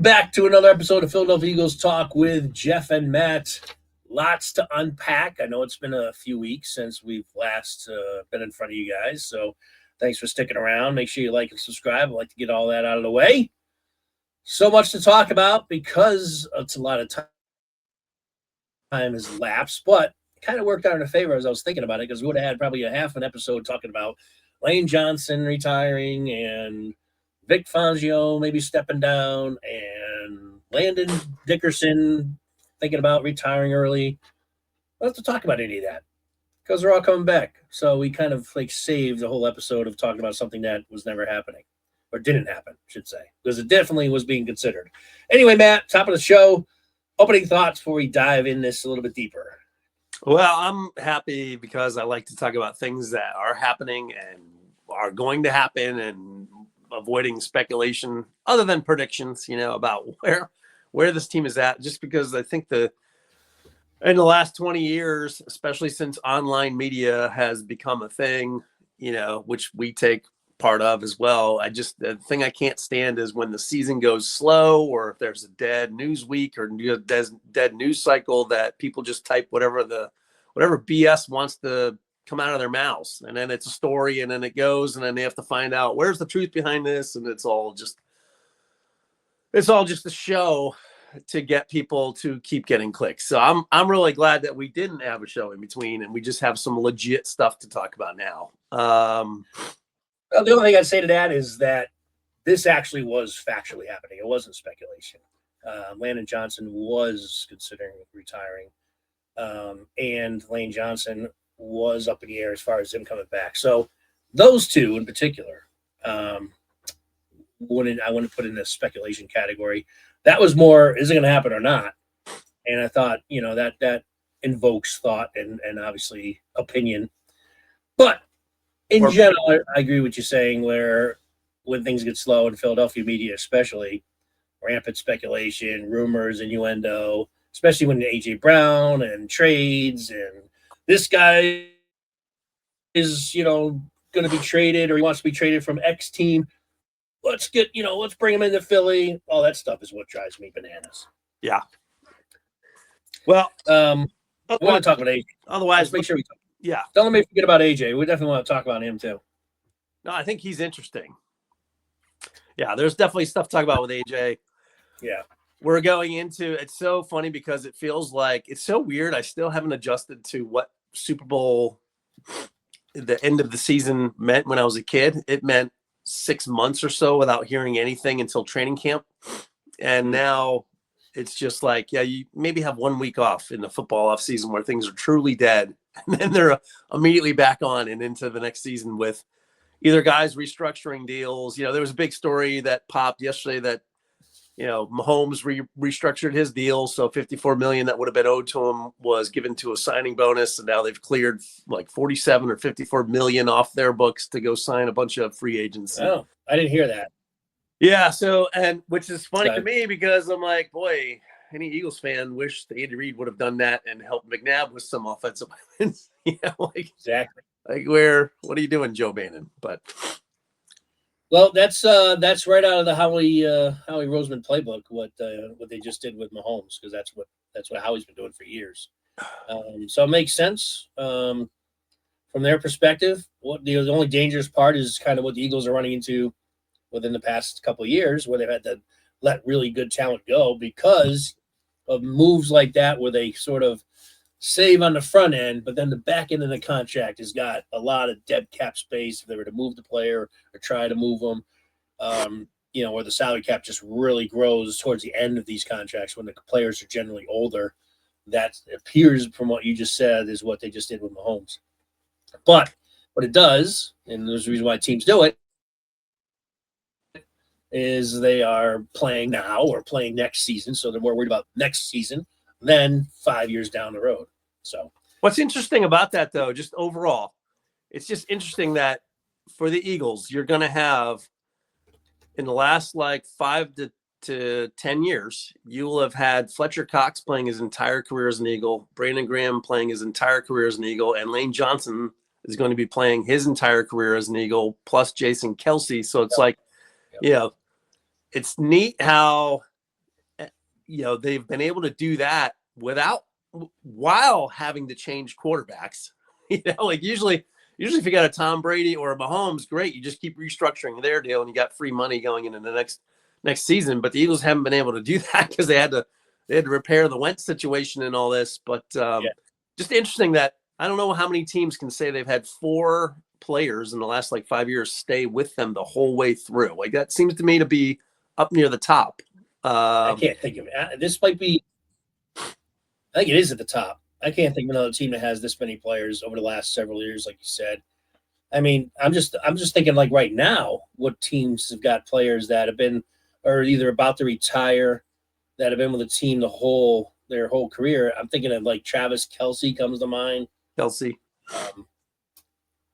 Welcome back to another episode of Philadelphia Eagles Talk with Geoff and Matt. Lots to unpack. I know it's been a few weeks since we've last been in front of you guys, so thanks for sticking around. Make sure you like and subscribe. I'd like to get all that out of the way. So much to talk about because it's a lot of time has lapsed, but it kind of worked out in our favor as I was thinking about it, because we would have had probably a half an episode talking about Lane Johnson retiring and Vic Fangio maybe stepping down and Landon Dickerson thinking about retiring early. We don't have to talk about any of that because they're all coming back. So we kind of saved the whole episode of talking about something that was never happening, or didn't happen, I should say, because it definitely was being considered. Anyway, Matt, top of the show, opening thoughts before we dive in this a little bit deeper. Well, I'm happy because I like to talk about things that are happening and are going to happen, and avoiding speculation other than predictions, about where this team is at, just because I think in the last 20 years, especially since online media has become a thing, which we take part of as well. The thing I can't stand is when the season goes slow, or if there's a dead news week or dead news cycle, that people just type whatever BS wants to come out of their mouths, and then it's a story, and then it goes, and then they have to find out where's the truth behind this, and it's all just a show to get people to keep getting clicks. So I'm really glad that we didn't have a show in between, and we just have some legit stuff to talk about now. Well, the only thing I'd say to that is that this actually was factually happening. It wasn't speculation. Landon Johnson was considering retiring, and Lane Johnson was up in the air as far as him coming back. So those two in particular, I wouldn't put in the speculation category. That was more, is it going to happen or not? And I thought, that invokes thought and obviously opinion. But in general, I agree with you saying, where when things get slow in Philadelphia media, especially rampant speculation, rumors, innuendo, especially when A.J. Brown and trades and this guy is, going to be traded, or he wants to be traded from X team. Let's bring him into Philly. All that stuff is what drives me bananas. Yeah. Well, I want to talk about AJ. Otherwise, let's make sure we talk. Yeah. Don't let me forget about AJ. We definitely want to talk about him too. No, I think he's interesting. Yeah, there's definitely stuff to talk about with AJ. Yeah. We're going into, it's so funny because it feels like it's so weird. I still haven't adjusted to what Super Bowl, the end of the season, meant when I was a kid. It meant 6 months or so without hearing anything until training camp. And now it's just like, yeah, you maybe have 1 week off in the football offseason where things are truly dead. And then they're immediately back on and into the next season with either guys restructuring deals. There was a big story that popped yesterday that, Mahomes restructured his deal. So $54 million that would have been owed to him was given to a signing bonus. And now they've cleared like 47 or 54 million off their books to go sign a bunch of free agents. Oh, I didn't hear that. Yeah. So, and which is funny to me because I'm like, boy, any Eagles fan wish that Andy Reid would have done that and helped McNabb with some offensive weapons. Exactly. What are you doing, Joe Bannon? But well, that's right out of the Howie Roseman playbook. What they just did with Mahomes, because that's what Howie's been doing for years. So it makes sense from their perspective. What the only dangerous part is kind of what the Eagles are running into within the past couple of years, where they've had to let really good talent go because of moves like that, where they sort of save on the front end, but then the back end of the contract has got a lot of dead cap space if they were to move the player or try to move them. Where the salary cap just really grows towards the end of these contracts when the players are generally older. That appears, from what you just said, is what they just did with Mahomes. But what it does, and there's a reason why teams do it, is they are playing now or playing next season, so they're more worried about next season than 5 years down the road. So what's interesting about that, though, just overall, it's just interesting that for the Eagles, you're going to have, in the last 5 to 10 years, you will have had Fletcher Cox playing his entire career as an Eagle, Brandon Graham playing his entire career as an Eagle, and Lane Johnson is going to be playing his entire career as an Eagle, plus Jason Kelce. So it's it's neat how they've been able to do that while having to change quarterbacks. Like usually if you got a Tom Brady or a Mahomes, great, you just keep restructuring their deal and you got free money going into the next season. But the Eagles haven't been able to do that because they had to repair the Wentz situation and all this. But just interesting that I don't know how many teams can say they've had 4 players in the last 5 years stay with them the whole way through. Like that seems to me to be up near the top. I can't think of it. This might be. I think it is at the top. I can't think of another team that has this many players over the last several years, like you said. I mean, I'm just thinking right now, what teams have got players that have been or either about to retire that have been with the team their whole career. I'm thinking of Travis Kelce comes to mind. Kelce.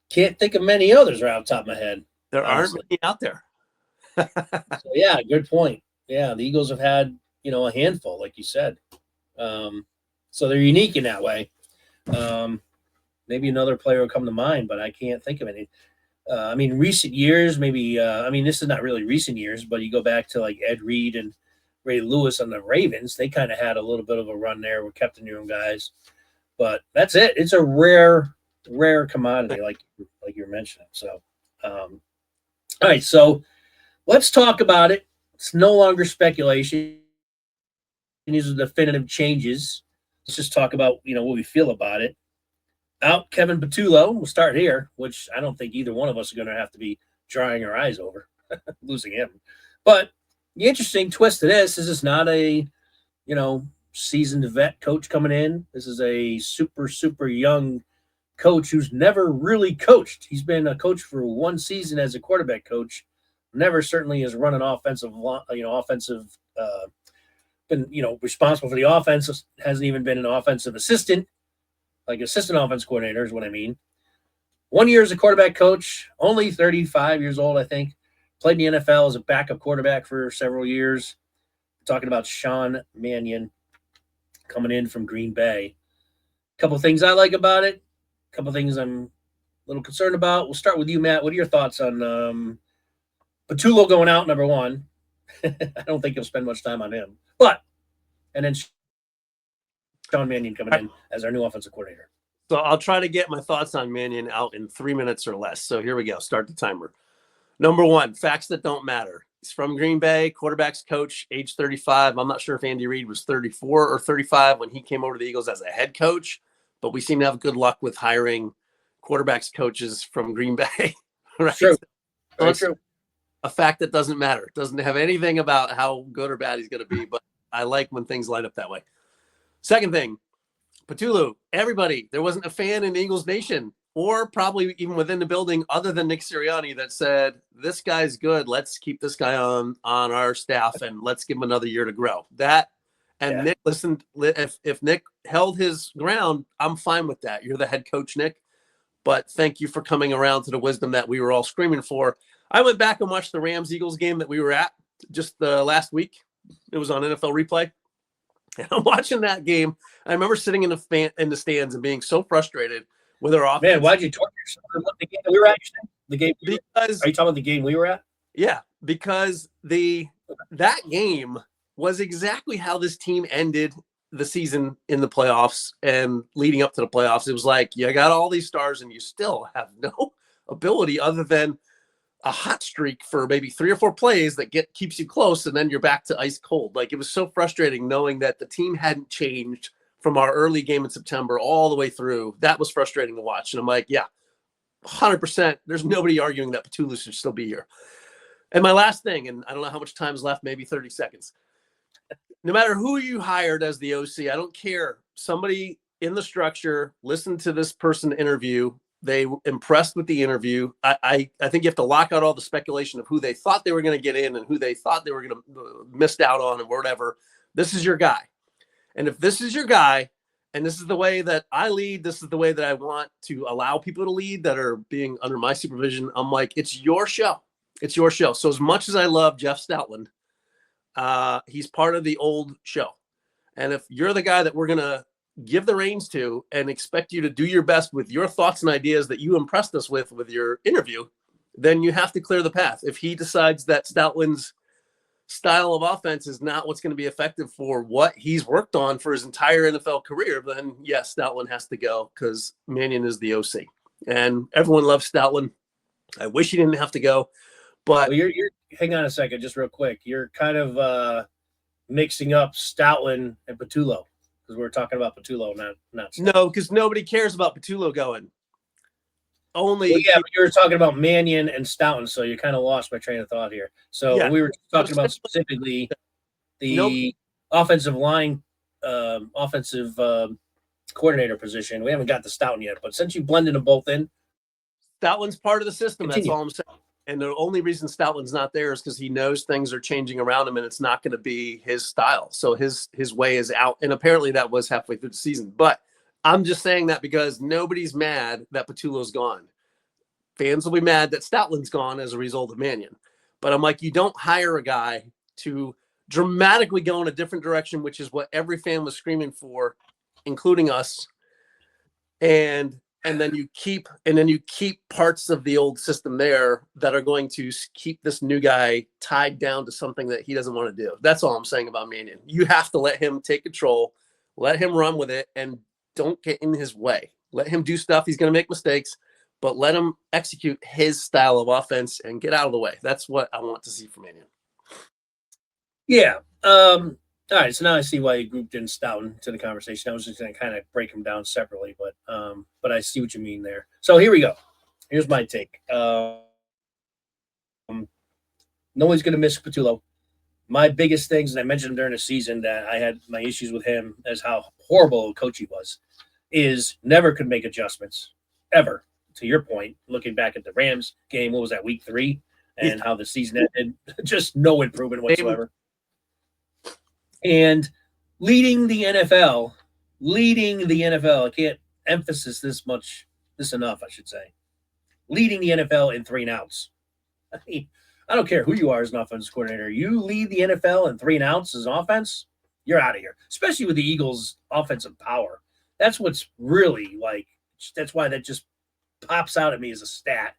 Can't think of many others right off the top of my head. There honestly aren't many out there. So, yeah, good point. Yeah, the Eagles have had, a handful, like you said. So they're unique in that way. Maybe another player will come to mind, but I can't think of any. Recent years, maybe. This is not really recent years, but you go back to Ed Reed and Ray Lewis on the Ravens. They kind of had a little bit of a run there with kept the new guys, but that's it. It's a rare commodity, like you're mentioning. So, all right. So let's talk about it. It's no longer speculation. These are definitive changes. Let's just talk about what we feel about it. Out Kevin Patullo. We'll start here, which I don't think either one of us are going to have to be drying our eyes over losing him. But the interesting twist to this is it's not a seasoned vet coach coming in. This is a super young coach who's never really coached. He's been a coach for one season as a quarterback coach. Never certainly has run an been responsible for the offense. Hasn't even been an offensive assistant. Assistant offense coordinator is what I mean. 1 year as a quarterback coach, only 35 years old, I think. Played in the NFL as a backup quarterback for several years. Talking about Sean Mannion coming in from Green Bay. A couple things I like about it. A couple things I'm a little concerned about. We'll start with you, Matt. What are your thoughts on Patullo going out, number one? I don't think you'll spend much time on him. And then Sean Mannion coming in as our new offensive coordinator. So I'll try to get my thoughts on Mannion out in 3 minutes or less. So here we go. Start the timer. Number one, facts that don't matter. He's from Green Bay, quarterbacks coach, age 35. I'm not sure if Andy Reid was 34 or 35 when he came over to the Eagles as a head coach, but we seem to have good luck with hiring quarterbacks coaches from Green Bay. Right? True. So true. A fact that doesn't matter. It doesn't have anything about how good or bad he's going to be, but I like when things line up that way. Second thing, Patullo, everybody, there wasn't a fan in Eagles Nation or probably even within the building other than Nick Sirianni that said, this guy's good. Let's keep this guy on our staff and let's give him another year to grow. Nick listened. If Nick held his ground, I'm fine with that. You're the head coach, Nick. But thank you for coming around to the wisdom that we were all screaming for. I went back and watched the Rams-Eagles game that we were at just last week. It was on NFL Replay. And I'm watching that game. I remember sitting in the stands and being so frustrated with our offense. Man, why'd you torture yourself? The game we were at? Are you talking about the game we were at? Yeah, because that game was exactly how this team ended the season in the playoffs and leading up to the playoffs. It was like, you got all these stars and you still have no ability other than a hot streak for maybe 3 or 4 plays that keeps you close, and then you're back to ice cold. It was so frustrating knowing that the team hadn't changed from our early game in September all the way through. That was frustrating to watch. And I'm like, yeah, 100%. There's nobody arguing that Patullo should still be here. And my last thing, and I don't know how much time is left, maybe 30 seconds. No matter who you hired as the OC, I don't care. Somebody in the structure listened to this person interview. They were impressed with the interview. I think you have to lock out all the speculation of who they thought they were going to get in and who they thought they were going to missed out on and whatever. This is your guy. And if this is your guy, and this is the way that I lead, this is the way that I want to allow people to lead that are being under my supervision, I'm like, it's your show. It's your show. So as much as I love Geoff Stoutland, he's part of the old show. And if you're the guy that we're going to give the reins to and expect you to do your best with your thoughts and ideas that you impressed us with your interview, then you have to clear the path. If he decides that Stoutland's style of offense is not what's going to be effective for what he's worked on for his entire NFL career, then yes, Stoutland has to go because Mannion is the OC. And everyone loves Stoutland. I wish he didn't have to go. But well, you're hang on a second, just real quick. You're kind of mixing up Stoutland and Patullo because we're talking about Patullo, not Stoutland. No, because nobody cares about Patullo going. Only well, yeah, but you were talking about Mannion and Stoughton, so you kind of lost my train of thought here. So yeah, we were talking about specifically the offensive line, offensive coordinator position. We haven't got the Stoughton yet, but since you blended them both in, Stoutland's part of the system. Continue. That's all I'm saying. And the only reason Stoutland's not there is because he knows things are changing around him, and it's not going to be his style. So his way is out, and apparently that was halfway through the season. But I'm just saying that because nobody's mad that Patullo's gone. Fans will be mad that Stoutland's gone as a result of Mannion. But I'm like, you don't hire a guy to dramatically go in a different direction, which is what every fan was screaming for, including us. And then you keep parts of the old system there that are going to keep this new guy tied down to something that he doesn't want to do. That's all I'm saying about Mannion. You have to let him take control, let him run with it, and don't get in his way. Let him do stuff. He's going to make mistakes, but let him execute his style of offense and get out of the way. That's what I want to see from Mannion. Yeah. All right. So now I see why you grouped in Stoughton to the conversation. I was just going to kind of break them down separately, but I see what you mean there. So here we go. Here's my take. No one's going to miss Patullo. My biggest things, and I mentioned during the season that I had my issues with him as how horrible a coach he was, is never could make adjustments ever. To your point, looking back at the Rams game, what was that, week 3, and how the season ended, just no improvement whatsoever. And leading the NFL, I can't emphasize this enough, I should say. Leading the NFL in 3 and outs. I mean, I don't care who you are as an offensive coordinator. You lead the NFL in 3 and outs as an offense, you're out of here, especially with the Eagles' offensive power. That's what's really that's why that just pops out at me as a stat.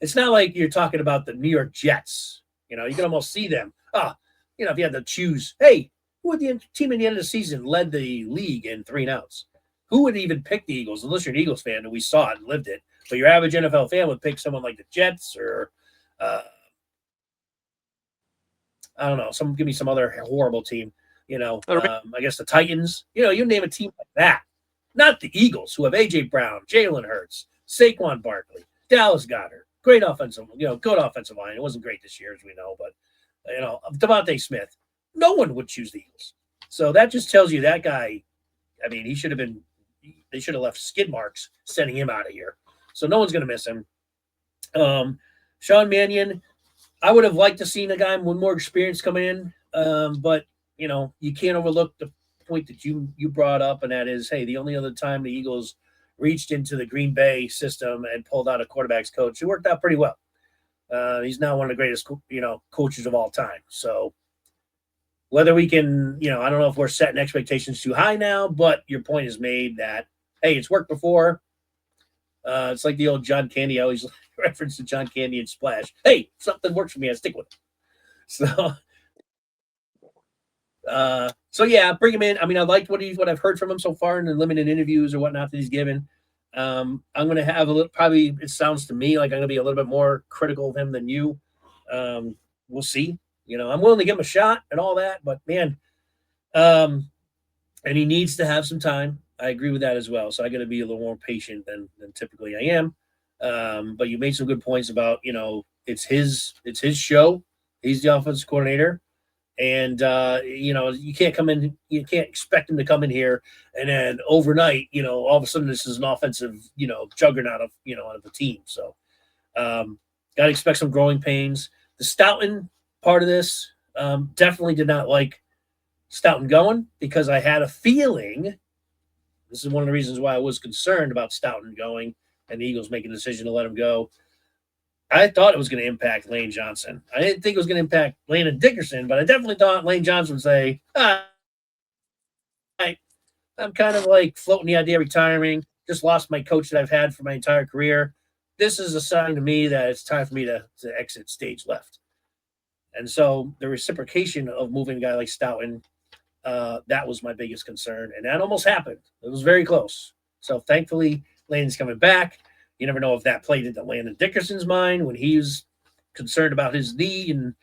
It's not like you're talking about the New York Jets. You can almost see them. If you had to choose, hey, who would the team at the end of the season led the league in 3 and outs? Who would even pick the Eagles? Unless you're an Eagles fan and we saw it and lived it. But your average NFL fan would pick someone like the Jets or I don't know. Give me some other horrible team. I guess the Titans. You name a team like that. Not the Eagles, who have A.J. Brown, Jalen Hurts, Saquon Barkley, Dallas Goedert. Great offensive, good offensive line. It wasn't great this year, as we know, but Devontae Smith. No one would choose the Eagles. So that just tells you that guy. I mean, they should have left skid marks sending him out of here. So no one's going to miss him. Sean Mannion, I would have liked to seen a guy with more experience come in, but you can't overlook the point that you brought up, and that is, hey, the only other time the Eagles reached into the Green Bay system and pulled out a quarterback's coach, it worked out pretty well. He's now one of the greatest, coaches of all time. So whether we can, I don't know if we're setting expectations too high now, but your point is made that, hey, it's worked before. It's like the old John Candy. I always reference to John Candy and Splash. Hey, something works for me, I stick with it. So yeah, bring him in. I mean, I liked what I've heard from him so far in the limited interviews or whatnot that he's given. I'm going to have probably, it sounds to me like I'm going to be a little bit more critical of him than you. We'll see. I'm willing to give him a shot and all that, but man, and he needs to have some time. I agree with that as well. So I got to be a little more patient than typically I am. But you made some good points about, it's his show. He's the offensive coordinator. And, you can't expect him to come in here and then overnight, all of a sudden this is an offensive, juggernaut of the team. So got to expect some growing pains. The Stoughton part of this definitely did not like Stoughton going because I had a feeling, this is one of the reasons why I was concerned about Stoughton going and the Eagles making a decision to let him go. I thought it was going to impact Lane Johnson. I didn't think it was going to impact Landon Dickerson, but I definitely thought Lane Johnson would say, I'm kind of like floating the idea of retiring. Just lost my coach that I've had for my entire career. This is a sign to me that it's time for me to exit stage left. And so the reciprocation of moving a guy like Stoughton, that was my biggest concern. And that almost happened. It was very close. So thankfully, Landon's coming back. You never know if that played into Landon Dickerson's mind when he was concerned about his knee and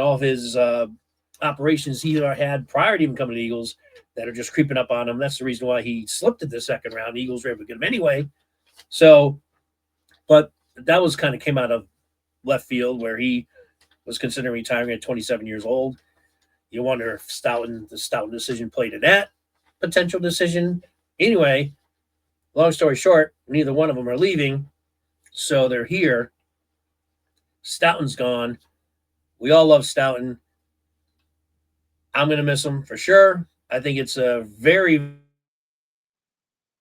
all of his operations he had prior to even coming to the Eagles that are just creeping up on him. That's the reason why he slipped at the second round. The Eagles were able to get him anyway. So, but that was kind of came out of left field where he was considering retiring at 27 years old. You wonder if the Stoughton decision played in that potential decision. Anyway, long story short, neither one of them are leaving. So they're here. Stoughton's gone. We all love Stoughton. I'm going to miss him for sure. I think it's a very,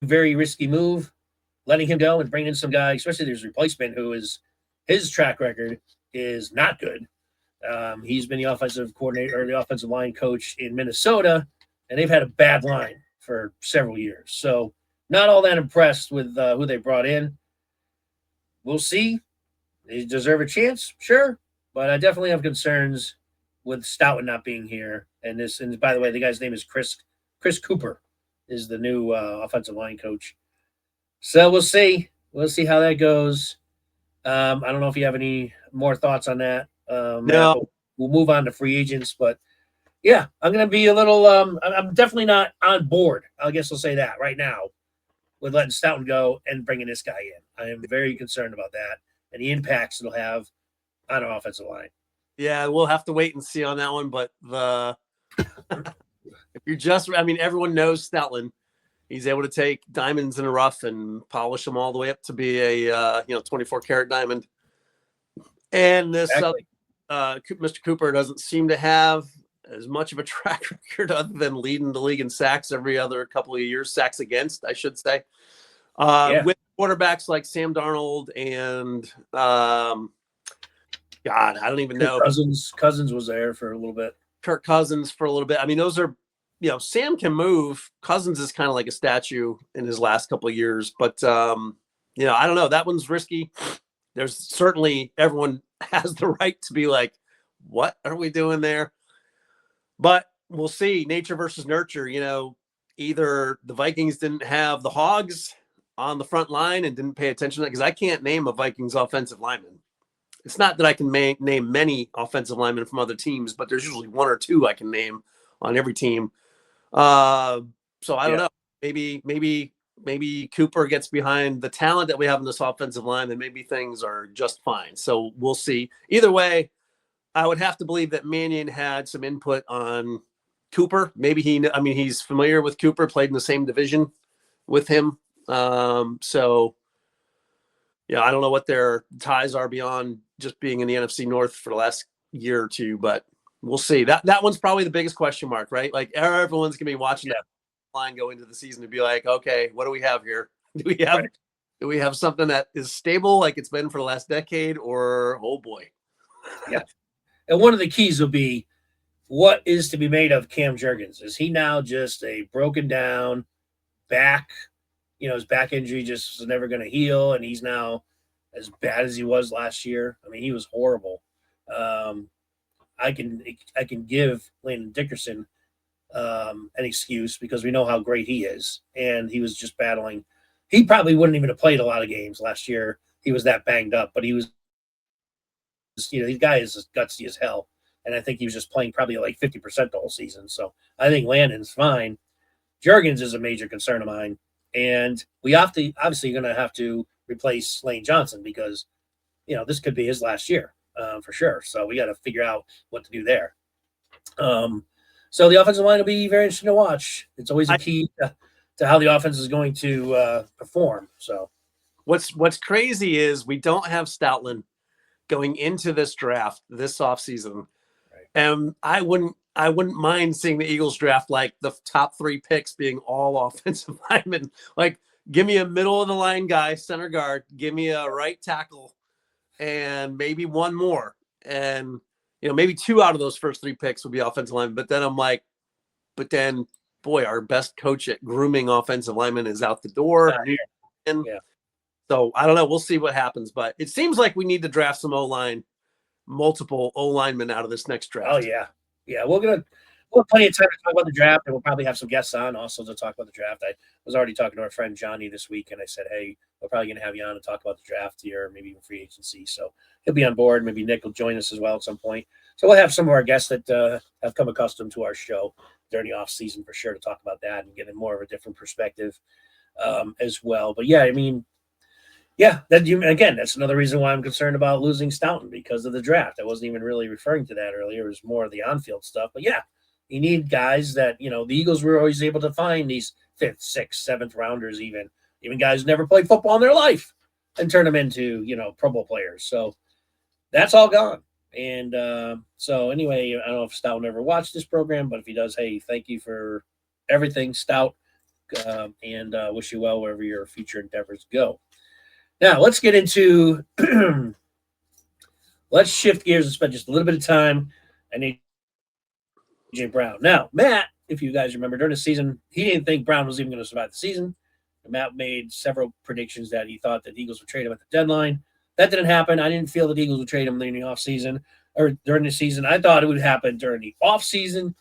very risky move, letting him go and bringing in some guy, especially his replacement, who is his track record is not good. He's been the offensive coordinator or the offensive line coach in Minnesota, and they've had a bad line for several years. So not all that impressed with who they brought in. We'll see. They deserve a chance, sure, but I definitely have concerns with Stoughton not being here. And by the way, the guy's name is Chris Cooper is the new offensive line coach. So we'll see. We'll see how that goes. I don't know if you have any more thoughts on that. No. We'll move on to free agents, but yeah, I'm going to be a little. I'm definitely not on board. I guess I'll say that right now with letting Stoughton go and bringing this guy in. I am very concerned about that and the impacts it'll have on our offensive line. Yeah, we'll have to wait and see on that one. But if you're just, I mean, everyone knows Stoutland. He's able to take diamonds in the rough and polish them all the way up to be a 24 karat diamond. And this Exactly. Mr. Cooper doesn't seem to have as much of a track record other than leading the league in sacks every other couple of years, sacks against, I should say. With quarterbacks like Sam Darnold and God, I don't even know. Cousins was there for a little bit. Kirk Cousins for a little bit. I mean, those are, Sam can move. Cousins is kind of like a statue in his last couple of years, but I don't know. That one's risky. There's certainly everyone has the right to be like, what are we doing there? But we'll see. Nature versus nurture. Either the Vikings didn't have the Hogs on the front line and didn't pay attention to that, because I can't name a Vikings offensive lineman. It's not that I can name many offensive linemen from other teams, but there's usually one or two I can name on every team. So I don't know. Maybe Cooper gets behind the talent that we have in this offensive line, and maybe things are just fine. So we'll see. Either way, I would have to believe that Mannion had some input on Cooper. Maybe he's familiar with Cooper, played in the same division with him. So yeah, I don't know what their ties are beyond just being in the NFC North for the last year or two, but we'll see. That one's probably the biggest question mark, right? Like everyone's gonna be watching that line go into the season to be like, okay, what do we have here? Do we have something that is stable like it's been for the last decade, or oh boy? Yeah. And one of the keys will be what is to be made of Cam Jurgens. Is he now just a broken down back? His back injury just was never going to heal, and he's now as bad as he was last year. I mean, he was horrible. I can give Landon Dickerson an excuse because we know how great he is, and he was just battling. He probably wouldn't even have played a lot of games last year. He was that banged up, but he was, these guys is gutsy as hell, and I think he was just playing probably like 50% the whole season. So I think Landon's fine. Jurgens is a major concern of mine. And we obviously going to have to replace Lane Johnson because, this could be his last year for sure. So we got to figure out what to do there. So the offensive line will be very interesting to watch. It's always a key to how the offense is going to perform. So what's crazy is we don't have Stoutland going into this draft this offseason. Right. And I wouldn't mind seeing the Eagles draft like the top 3 picks being all offensive linemen. Like, give me a middle of the line guy, center guard, give me a right tackle, and maybe one more. And, maybe 2 out of those first 3 picks would be offensive linemen. But then I'm like, boy, our best coach at grooming offensive linemen is out the door. And so I don't know. We'll see what happens. But it seems like we need to draft some O-line multiple O linemen out of this next draft. Oh yeah, yeah. We'll have plenty of time to talk about the draft, and we'll probably have some guests on also to talk about the draft. I was already talking to our friend Johnny this week, and I said, hey, we're probably going to have you on to talk about the draft here, maybe even free agency. So he'll be on board. Maybe Nick will join us as well at some point. So we'll have some of our guests that have come accustomed to our show during the off season for sure to talk about that and get in more of a different perspective as well. But yeah, I mean, yeah, that's another reason why I'm concerned about losing Stoughton because of the draft. I wasn't even really referring to that earlier. It was more of the on-field stuff. But yeah, you need guys that, the Eagles were always able to find these 5th, 6th, 7th rounders, even guys who never played football in their life and turn them into, Pro Bowl players. So that's all gone. And so anyway, I don't know if Stout ever watched this program, but if he does, hey, thank you for everything, Stout, and wish you well wherever your future endeavors go. Now, let's get into let's shift gears and spend just a little bit of time on AJ Brown. Now, Matt, if you guys remember, during the season, he didn't think Brown was even going to survive the season. Matt made several predictions that he thought that the Eagles would trade him at the deadline. That didn't happen. I didn't feel that the Eagles would trade him during the offseason or during the season. I thought it would happen during the offseason,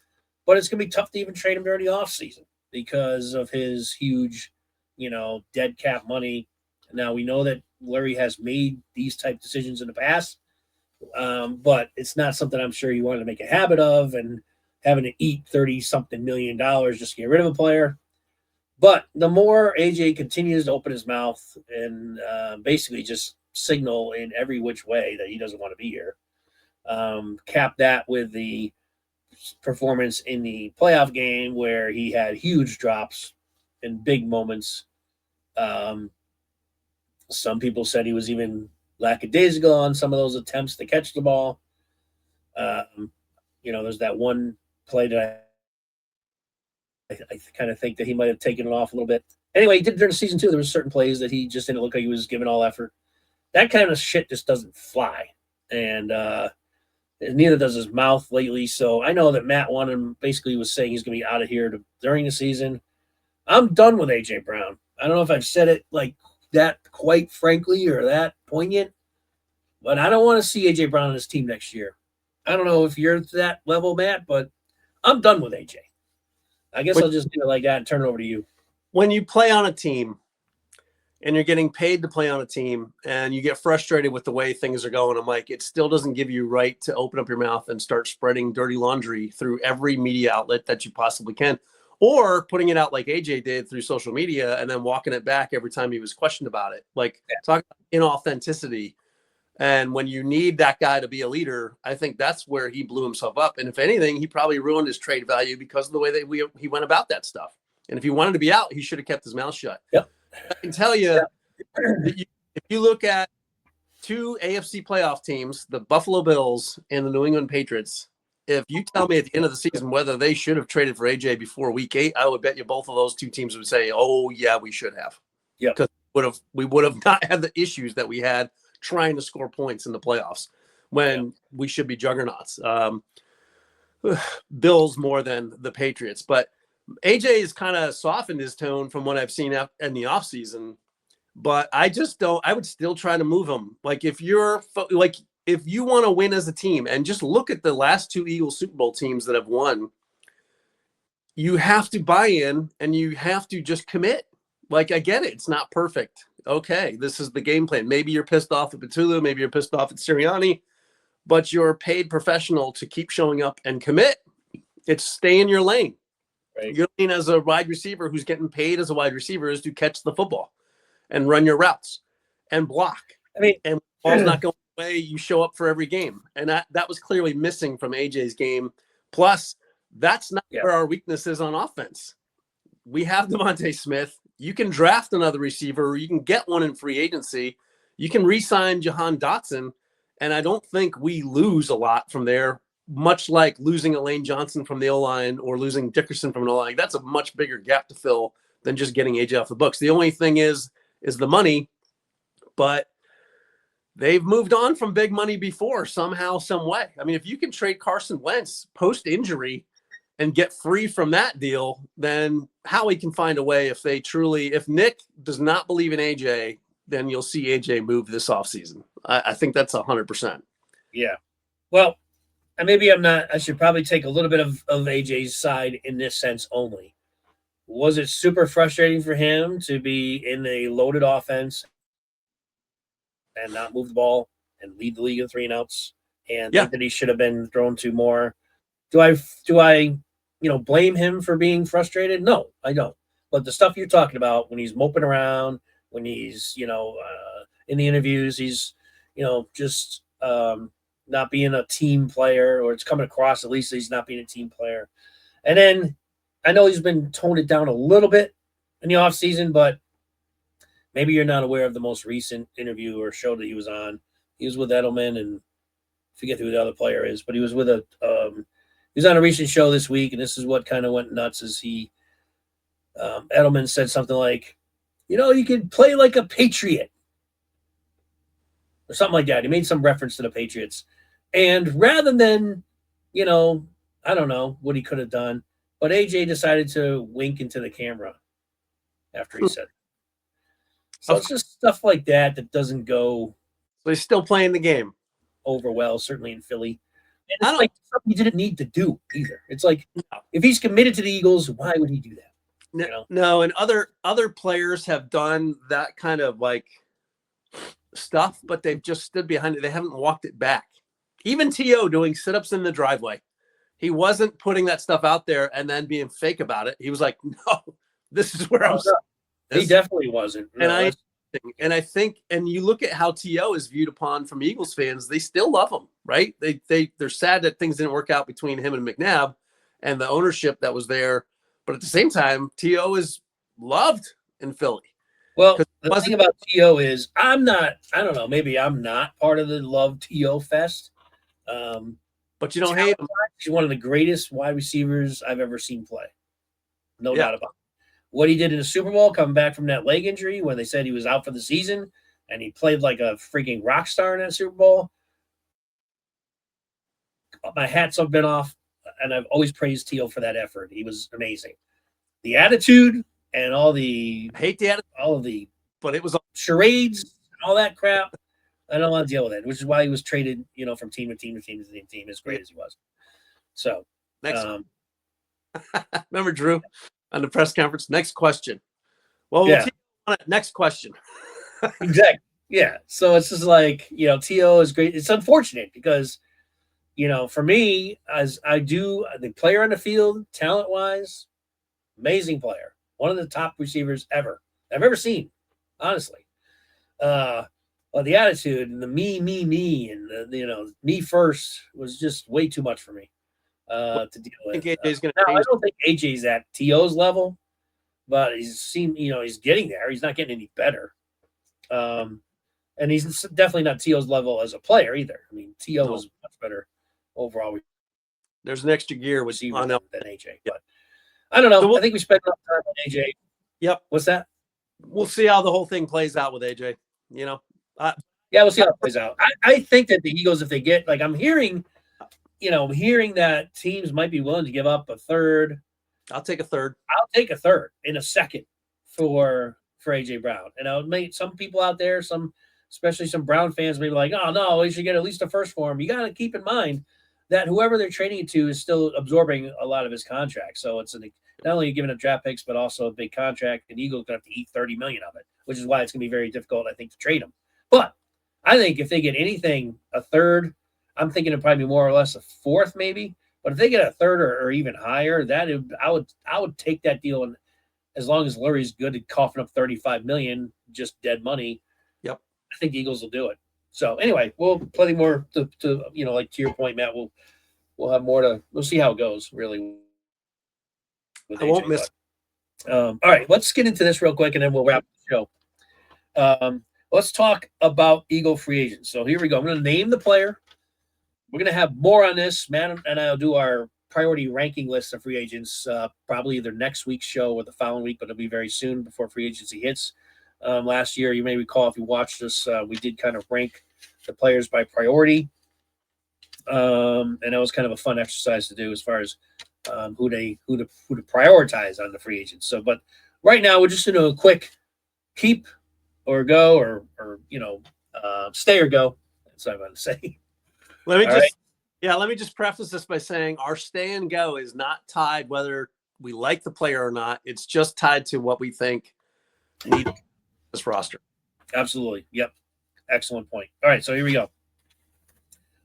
but it's going to be tough to even trade him during the offseason because of his huge, dead cap money. Now, we know that Larry has made these type of decisions in the past, but it's not something I'm sure he wanted to make a habit of and having to eat $30-something million just to get rid of a player. But the more AJ continues to open his mouth and basically just signal in every which way that he doesn't want to be here, cap that with the performance in the playoff game where he had huge drops in big moments. Some people said he was even lackadaisical on some of those attempts to catch the ball. There's that one play that I kind of think that he might have taken it off a little bit. Anyway, he did during the season too. There were certain plays that he just didn't look like he was giving all effort. That kind of shit just doesn't fly. And neither does his mouth lately. So I know that Matt wanted him, basically was saying he's going to be out of here during the season. I'm done with A.J. Brown. I don't know if I've said it like that quite frankly or that poignant, but I don't want to see A.J. Brown on his team next year. I don't know if you're to that level, Matt, but I'm done with A.J. I guess I'll just do it like that and turn it over to you. When you play on a team and you're getting paid to play on a team and you get frustrated with the way things are going, I'm like, it still doesn't give you right to open up your mouth and start spreading dirty laundry through every media outlet that you possibly can, or putting it out like AJ did through social media and then walking it back every time he was questioned about it. Like, talk about inauthenticity. And when you need that guy to be a leader, I think that's where he blew himself up. And if anything, he probably ruined his trade value because of the way that he went about that stuff. And if he wanted to be out, he should have kept his mouth shut. Yep. I can tell you, that if you look at 2 AFC playoff teams, the Buffalo Bills and the New England Patriots, if you tell me at the end of the season whether they should have traded for AJ before week 8, I would bet you both of those 2 teams would say, oh, yeah, we should have. Yeah. Because we would have not had the issues that we had trying to score points in the playoffs when we should be juggernauts. Bills more than the Patriots. But AJ has kind of softened his tone from what I've seen in the offseason. But I would still try to move him. Like, if you want to win as a team, and just look at the last 2 Eagles Super Bowl teams that have won, you have to buy in and you have to just commit. Like, I get it. It's not perfect. Okay, this is the game plan. Maybe you're pissed off at Petulu. Maybe you're pissed off at Sirianni, but you're a paid professional to keep showing up and commit. It's stay in your lane. Right. Your lane as a wide receiver who's getting paid as a wide receiver is to catch the football and run your routes and block. I mean, and ball's not going away. You show up for every game. And that was clearly missing from AJ's game. Plus, that's not where our weakness is on offense. We have Devontae Smith. You can draft another receiver, or you can get one in free agency. You can re-sign Jahan Dotson, and I don't think we lose a lot from there, much like losing Elaine Johnson from the O-line or losing Dickerson from an O-line. That's a much bigger gap to fill than just getting AJ off the books. The only thing is the money, but they've moved on from big money before somehow, some way. I mean, if you can trade Carson Wentz post-injury and get free from that deal, then Howie can find a way. If Nick does not believe in AJ, then you'll see AJ move this offseason. I think that's 100%. Yeah. Well, and maybe I'm not. I should probably take a little bit of AJ's side in this sense only. Was it super frustrating for him to be in a loaded offense and not move the ball and lead the league in 3-and-outs and Yeah. think that he should have been thrown to more? Do I blame him for being frustrated? No, I don't. But the stuff you're talking about when he's moping around, when he's in the interviews, he's just not being a team player, or it's coming across at least that he's not being a team player. And then I know he's been toned it down a little bit in the offseason, but maybe you're not aware of the most recent interview or show that he was on. He was with Edelman, and I forget who the other player is, but he was with he was on a recent show this week, and this is what kind of went nuts. Is Edelman said something like, you could play like a Patriot or something like that. He made some reference to the Patriots, and rather than, I don't know what he could have done, but AJ decided to wink into the camera after he said it. So it's just stuff like that doesn't go. So he's still playing the game over well, certainly in Philly. And it's like something he didn't need to do either. It's like if he's committed to the Eagles, why would he do that? No, and other players have done that kind of like stuff, but they've just stood behind it. They haven't walked it back. Even T.O. doing sit-ups in the driveway. He wasn't putting that stuff out there and then being fake about it. He was like, no, this is where I'm. He definitely wasn't. No, and I think, and you look at how T.O. is viewed upon from Eagles fans, they still love him, right? They're sad that things didn't work out between him and McNabb and the ownership that was there. But at the same time, T.O. is loved in Philly. Well, the thing about T.O. is I don't know, maybe I'm not part of the love T.O. fest. But you don't hate him. He's one of the greatest wide receivers I've ever seen play. No doubt about it. What he did in the Super Bowl, coming back from that leg injury when they said he was out for the season, and he played like a freaking rock star in that Super Bowl. My hat's have been off, and I've always praised T.O. for that effort. He was amazing. The attitude and all the all of the, but it was charades and all that crap. I don't want to deal with it, which is why he was traded, from team to team to team to team, as great as he was. So, remember Drew on the press conference? Next question. Well, we'll next question. Exactly. Yeah. So it's just like, T.O. is great. It's unfortunate because, for me, as I do the player on the field, talent wise, amazing player, one of the top receivers I've ever seen, honestly. Well, the attitude and the me, and the, me first was just way too much for me to deal with. I don't think AJ's at T.O.'s level, but he's getting there. He's not getting any better. And he's definitely not T.O.'s level as a player either. I mean, T.O. was much better overall. There's an extra gear with than AJ. But I don't know. So I think we spent enough time on AJ. Yep. What's that? We'll see how the whole thing plays out with AJ. We'll see how it plays out. I think that the Eagles, if they get, like, I'm hearing that teams might be willing to give up a third. I'll take a third. I'll take a third in a second for AJ Brown. And I'll make some people out there, especially some Brown fans, may be like, oh no, we should get at least a first for him. You got to keep in mind that whoever they're trading it to is still absorbing a lot of his contract. So it's not only giving up draft picks, but also a big contract. And Eagles going to have to eat $30 million of it, which is why it's going to be very difficult, I think, to trade him. But I think if they get anything, a third, I'm thinking it'd probably be more or less a fourth, maybe. But if they get a third or even higher, I would take that deal. And as long as Lurie's good at coughing up $35 million, just dead money, yep, I think the Eagles will do it. So anyway, we'll plenty more to like to your point, Matt. We'll have more to. We'll see how it goes. Really, I won't miss. All right, let's get into this real quick, and then we'll wrap the show. Let's talk about Eagle free agents. So here we go. I'm going to name the player. We're going to have more on this. Matt and I'll do our priority ranking list of free agents probably either next week's show or the following week, but it'll be very soon before free agency hits. Last year, you may recall if you watched this, we did kind of rank the players by priority. And that was kind of a fun exercise to do as far as who to prioritize on the free agents. So, but right now we're just going to do a quick keep or go or stay or go. That's what I'm going to say. Let me Yeah, let me just preface this by saying our stay and go is not tied whether we like the player or not. It's just tied to what we think needs this roster. Absolutely. Yep. Excellent point. All right, so here we go.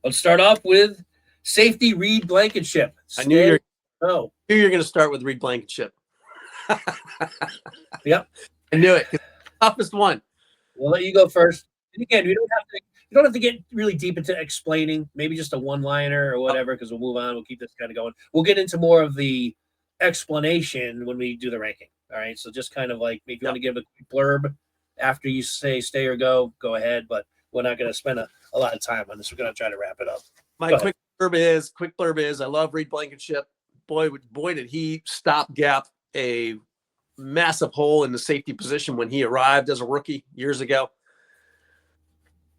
Let's start off with safety Reed Blankenship. I knew you were Oh, going to start with Reed Blankenship. yep. I knew it. Toughest one. We'll let you go first. And again, you don't have to get really deep into explaining. Maybe just a one-liner or whatever, because we'll move on. We'll keep this kind of going. We'll get into more of the explanation when we do the ranking. All right. So just kind of like if you want to give a quick blurb after you say stay or go ahead. But we're not going to spend a lot of time on this. We're going to try to wrap it up. My quick blurb is I love Reed Blankenship. Boy, did he stopgap a massive hole in the safety position when he arrived as a rookie years ago.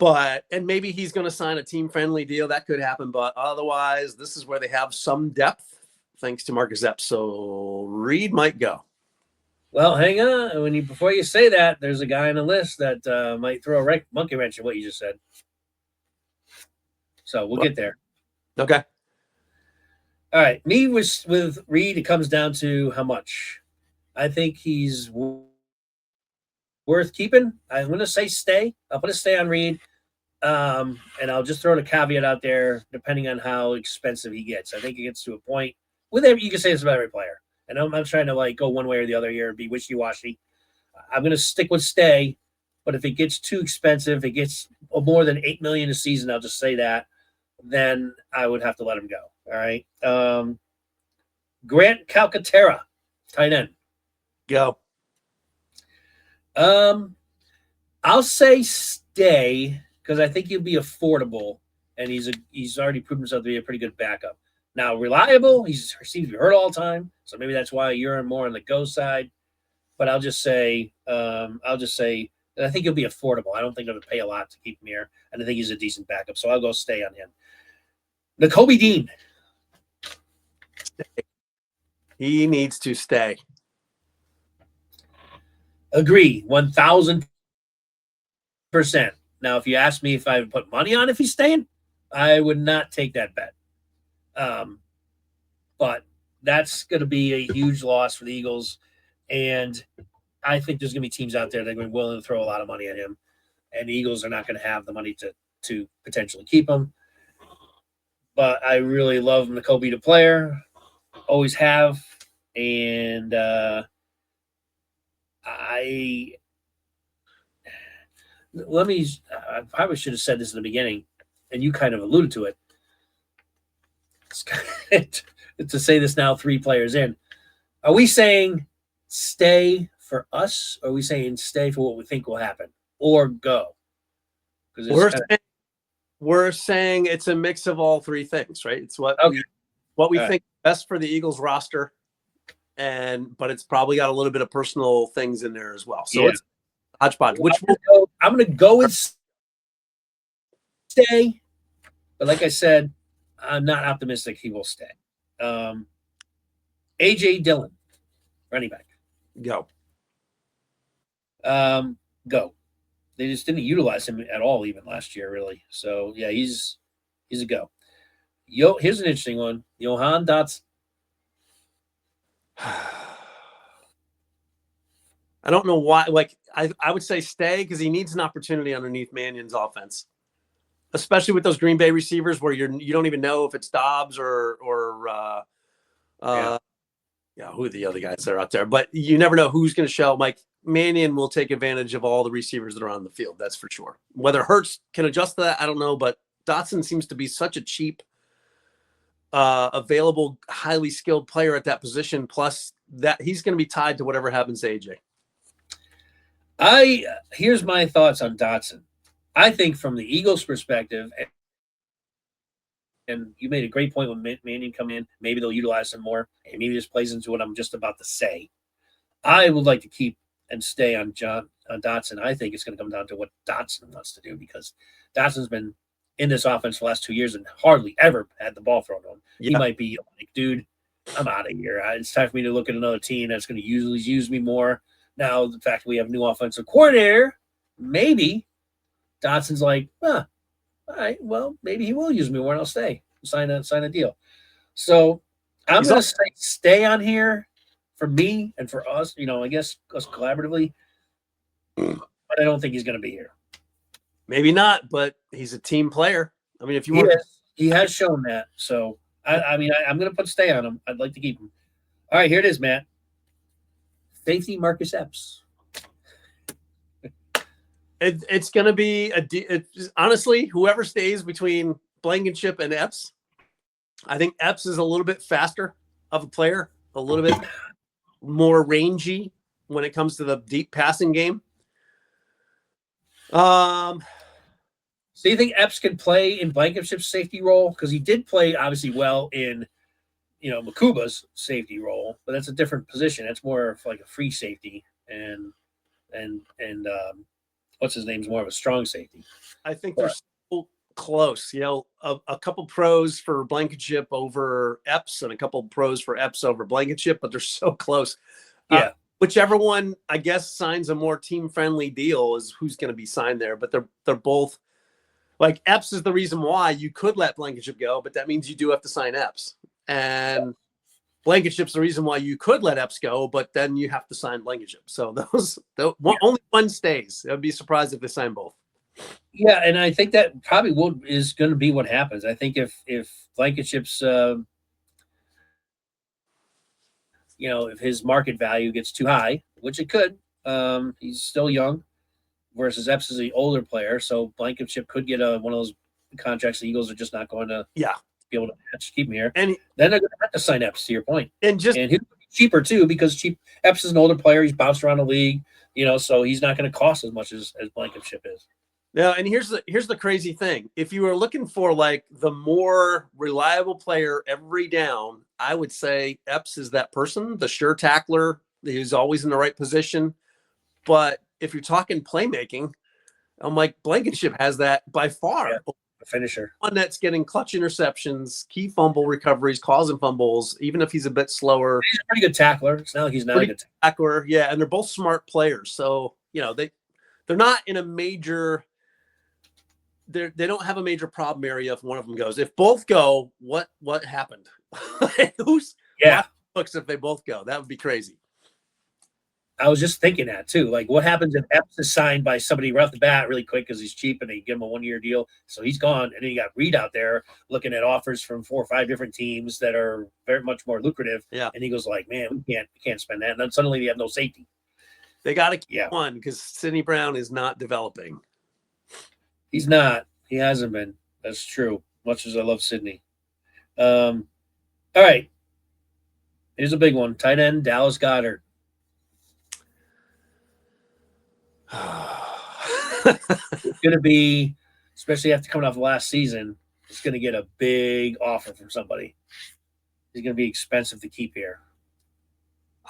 And maybe he's going to sign a team-friendly deal. That could happen. But otherwise, this is where they have some depth, thanks to Marcus Epps. So Reed might go. Well, hang on. Before you say that, there's a guy on the list that might throw a monkey wrench in what you just said. So we'll get there. Okay. All right. Me with Reed, it comes down to how much. I think he's worth keeping. I'm going to say stay. I'll put a stay on Reed. And I'll just throw the caveat out there, depending on how expensive he gets. I think it gets to a point with every, you can say this about every player. And I'm not trying to like go one way or the other here and be wishy-washy. I'm going to stick with stay. But if it gets too expensive, it gets more than $8 million a season, I'll just say that, then I would have to let him go. All right. Grant Calcaterra, tight end. Go. I'll say stay because I think he'll be affordable, and he's already proven himself to be a pretty good backup. Now, reliable, he seems to be hurt all the time, so maybe that's why you're more on the go side. But I'll just say that I think he'll be affordable. I don't think it'll pay a lot to keep him here, and I think he's a decent backup, so I'll go stay on him. Nakobe Dean. He needs to stay. Agree, 1,000%. Now, if you ask me if I would put money on if he's staying, I would not take that bet. But that's going to be a huge loss for the Eagles, and I think there's going to be teams out there that are going to be willing to throw a lot of money at him, and the Eagles are not going to have the money to potentially keep him. But I really love Nakobe the player, always have, and I probably should have said this in the beginning, and you kind of alluded to it. It's kind of, to say this now, 3 players in. Are we saying stay for us, or are we saying stay for what we think will happen, or go? We're saying it's a mix of all 3 things, right? It's what we think best for the Eagles roster, but it's probably got a little bit of personal things in there as well. So it's hodgepodge. I'm going to go with stay, but like I said, I'm not optimistic he will stay. A.J. Dillon, running back. Go. Go. They just didn't utilize him at all even last year, really. So, yeah, he's a go. Here's an interesting one. Johan Dotson. I don't know why. Like, I would say stay because he needs an opportunity underneath Mannion's offense, especially with those Green Bay receivers where you don't even know if it's Dobbs or who are the other guys that are out there. But you never know who's going to show. Like, Mannion will take advantage of all the receivers that are on the field. That's for sure. Whether Hurts can adjust to that, I don't know. But Dotson seems to be such a cheap, available, highly skilled player at that position. Plus, that he's going to be tied to whatever happens to AJ. Here's my thoughts on Dotson. I think from the Eagles' perspective, and you made a great point when Mannion come in, maybe they'll utilize him more. And maybe this plays into what I'm just about to say. I would like to keep and stay on Dotson. I think it's going to come down to what Dotson wants to do because Dotson's been in this offense for the last 2 years and hardly ever had the ball thrown to him. Yeah. He might be like, dude, I'm out of here. It's time for me to look at another team that's going to usually use me more. Now, the fact we have a new offensive coordinator, maybe Dotson's like, all right, well, maybe he will use me more and I'll stay. sign a deal. So I'm He's going all- to say stay on here for me and for us. I guess us collaboratively, but I don't think he's going to be here. maybe not, but he's a team player. I mean, if you He want, is. He has shown that. So I'm going to put stay on him. I'd like to keep him. All right, here it is, Matt. Safety Marcus Epps. it's going to be honestly, whoever stays between Blankenship and Epps, I think Epps is a little bit faster of a player, a little bit more rangy when it comes to the deep passing game. So you think Epps can play in Blankenship's safety role? Because he did play obviously well in Makuba's safety role, but that's a different position. That's more of like a free safety, and what's his name's more of a strong safety. I think they're so close. A couple pros for Blankenship over Epps and a couple pros for Epps over Blankenship, but they're so close. Yeah. Whichever one, I guess, signs a more team-friendly deal is who's going to be signed there. But they're both like Epps is the reason why you could let Blankenship go, but that means you do have to sign Epps. And Blankenship's the reason why you could let Epps go, but then you have to sign Blankenship. So only one stays. I'd be surprised if they sign both. Yeah, and I think that probably is going to be what happens. I think if Blankenship's if his market value gets too high, which it could, he's still young, versus Epps is the older player, so Blankenship could get one of those contracts the Eagles are just not going to be able to match, keep him here. And then they're going to have to sign Epps, to your point. And he'll be cheaper too, because Epps is an older player. He's bounced around the league, so he's not going to cost as much as Blankenship is. Yeah, and here's the crazy thing. If you were looking for like the more reliable player every down, I would say Epps is that person, the sure tackler. He's always in the right position. But if you're talking playmaking, I'm like, Blankenship has that by far. Yeah, the finisher. One that's getting clutch interceptions, key fumble recoveries, causing fumbles, even if he's a bit slower. He's a pretty good tackler. It's not like he's not a good tackler. Yeah, and they're both smart players. So, they're not in a major – they don't have a major problem area if one of them goes. If both go, what happened? Looks if they both go. That would be crazy. I was just thinking that too. Like, what happens if Epps is signed by somebody right off the bat really quick because he's cheap and they give him a 1-year deal, so he's gone, and then you got Reed out there looking at offers from 4 or 5 different teams that are very much more lucrative. Yeah, and he goes like, "Man, we can't spend that." And then suddenly they have no safety. They got to keep one because Sidney Brown is not developing. He's not. He hasn't been. That's true. Much as I love Sidney. All right. Here's a big one. Tight end, Dallas Goedert. It's going to be, especially after coming off the last season, it's going to get a big offer from somebody. He's going to be expensive to keep here.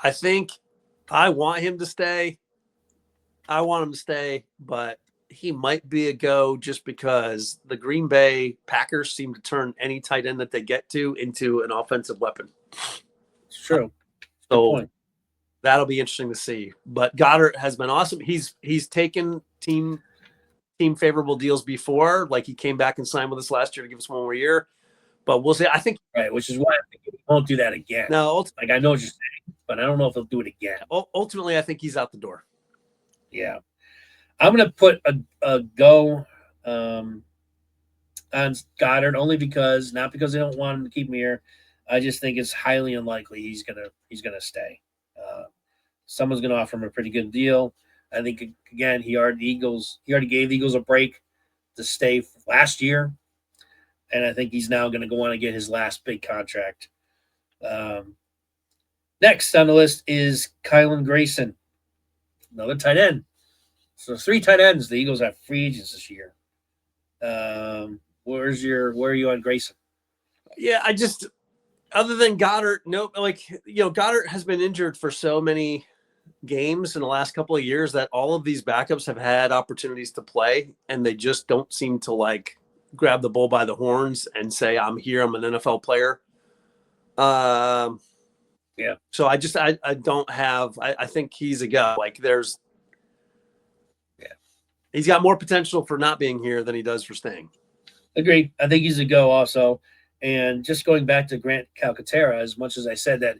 I think I want him to stay. But he might be a go just because the Green Bay Packers seem to turn any tight end that they get to into an offensive weapon. It's true. So that'll be interesting to see. But Goddard has been awesome. He's taken team favorable deals before. Like he came back and signed with us last year to give us 1 more year. But we'll see. I think which is why I think he won't do that again. No, like I know what you're saying, but I don't know if he'll do it again. Ultimately, I think he's out the door. Yeah. I'm going to put a go on Goddard only because, not because I don't want him to keep him here. I just think it's highly unlikely he's gonna stay. Someone's going to offer him a pretty good deal. I think again he already gave the Eagles a break to stay last year, and I think he's now going to go on and get his last big contract. Next on the list is Kylan Grayson, another tight end. So 3 tight ends the Eagles have free agents this year. Where are you on Grayson? Yeah, other than Goddard, Goddard has been injured for so many games in the last couple of years that all of these backups have had opportunities to play, and they just don't seem to grab the bull by the horns and say, I'm here, I'm an NFL player. Yeah. So I don't have, I think he's a guy. He's got more potential for not being here than he does for staying. Agreed. I think he's a go also. And just going back to Grant Calcaterra, as much as I said that,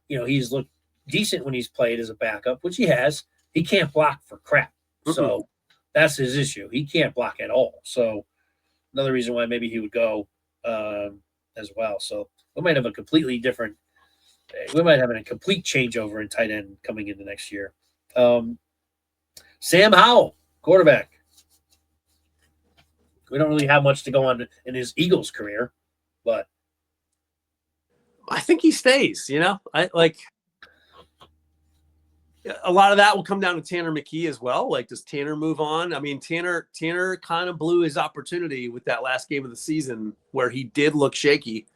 he's looked decent when he's played as a backup, which he has, he can't block for crap. So that's his issue. He can't block at all. So another reason why maybe he would go as well. So we might have a complete changeover in tight end coming into next year. Sam Howell, quarterback. We don't really have much to go on in his Eagles career, but I think he stays. I like a lot of that will come down to Tanner McKee as well. Like, does Tanner move on? I mean, Tanner kind of blew his opportunity with that last game of the season where he did look shaky.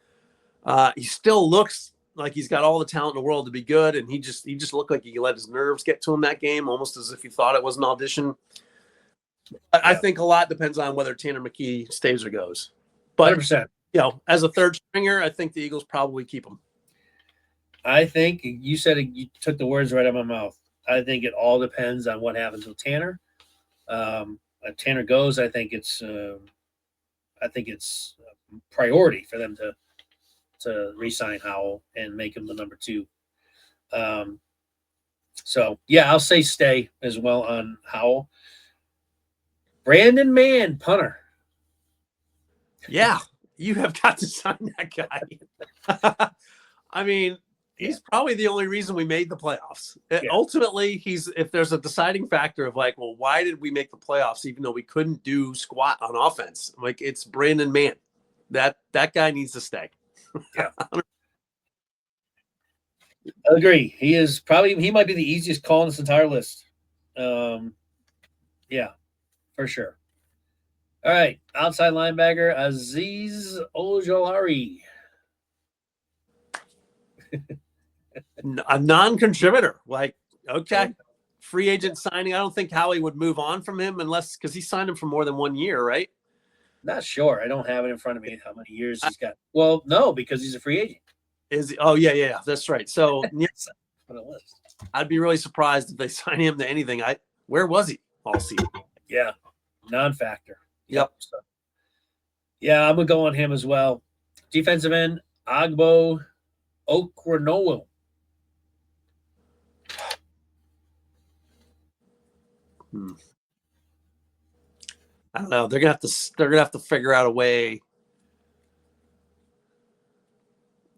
He still looks like he's got all the talent in the world to be good, and he just looked like he let his nerves get to him that game, almost as if he thought it was an audition. I think a lot depends on whether Tanner McKee stays or goes. But 100%. As a third stringer, I think the Eagles probably keep him. I think you said it, you took the words right out of my mouth. I think it all depends on what happens with Tanner. If Tanner goes, I think it's priority for them to re-sign Howell and make him the number 2. So yeah, I'll say stay as well on Howell. Brandon Mann, punter. Yeah, you have got to sign that guy. I mean, he's probably the only reason we made the playoffs. Yeah. Ultimately, if there's a deciding factor of like, well, why did we make the playoffs even though we couldn't do squat on offense? Like, it's Brandon Mann. That guy needs to stay. Yeah. I agree. He might be the easiest call in this entire list. Yeah, for sure. All right, outside linebacker Azeez Ojolari. A non-contributor. Like, okay, free agent signing. I don't think Howie would move on from him because he signed him for more than 1 year, right? Not sure. I don't have it in front of me how many years he's got. Well, no, because he's a free agent. Is he? Oh, yeah. That's right. So I'd be really surprised if they sign him to anything. Where was he all season? Yeah, non-factor. Yep. So, yeah, I'm going to go on him as well. Defensive end, Agbo Okronowo. I don't know. They're gonna have to figure out a way